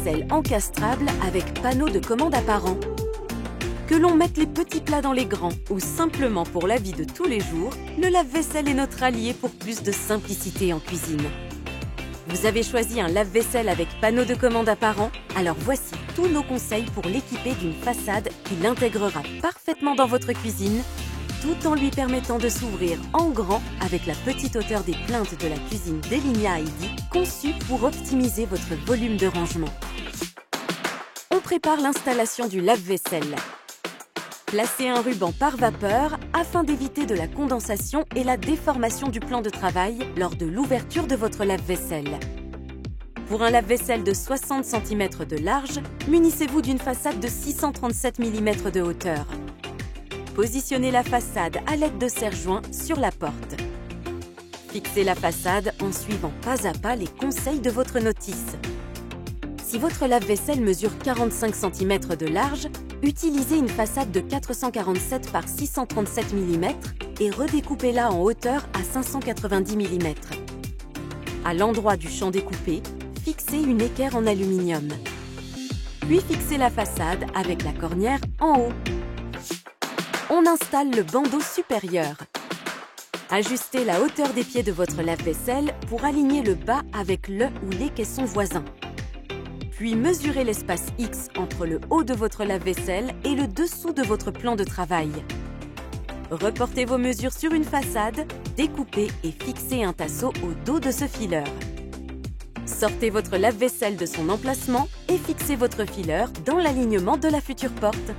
lave-vaisselle encastrable avec panneau de commande apparent. Que l'on mette les petits plats dans les grands ou simplement pour la vie de tous les jours, le lave-vaisselle est notre allié pour plus de simplicité en cuisine. Vous avez choisi un lave-vaisselle avec panneau de commande apparent? Alors voici tous nos conseils pour l'équiper d'une façade qui l'intégrera parfaitement dans votre cuisine, tout en lui permettant de s'ouvrir en grand avec la petite hauteur des plinthes de la cuisine d'Elinia Heidi, conçue pour optimiser votre volume de rangement. On prépare l'installation du lave-vaisselle. Placez un ruban par vapeur afin d'éviter de la condensation et la déformation du plan de travail lors de l'ouverture de votre lave-vaisselle. Pour un lave-vaisselle de 60 cm de large, munissez-vous d'une façade de 637 mm de hauteur. Positionnez la façade à l'aide de serre-joints sur la porte. Fixez la façade en suivant pas à pas les conseils de votre notice. Si votre lave-vaisselle mesure 45 cm de large, utilisez une façade de 447 par 637 mm et redécoupez-la en hauteur à 590 mm. À l'endroit du champ découpé, fixez une équerre en aluminium. Puis fixez la façade avec la cornière en haut. On installe le bandeau supérieur. Ajustez la hauteur des pieds de votre lave-vaisselle pour aligner le bas avec le ou les caissons voisins. Puis mesurez l'espace X entre le haut de votre lave-vaisselle et le dessous de votre plan de travail. Reportez vos mesures sur une façade, découpez et fixez un tasseau au dos de ce fileur. Sortez votre lave-vaisselle de son emplacement et fixez votre fileur dans l'alignement de la future porte.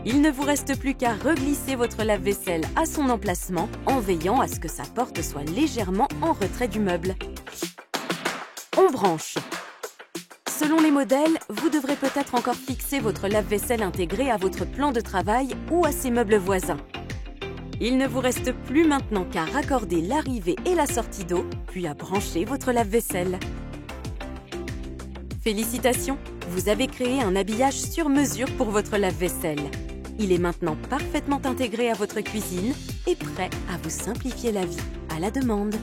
Il ne vous reste plus qu'à reglisser votre lave-vaisselle à son emplacement en veillant à ce que sa porte soit légèrement en retrait du meuble. On branche. Selon les modèles, vous devrez peut-être encore fixer votre lave-vaisselle intégré à votre plan de travail ou à ses meubles voisins. Il ne vous reste plus maintenant qu'à raccorder l'arrivée et la sortie d'eau, puis à brancher votre lave-vaisselle. Félicitations, vous avez créé un habillage sur mesure pour votre lave-vaisselle. Il est maintenant parfaitement intégré à votre cuisine et prêt à vous simplifier la vie à la demande.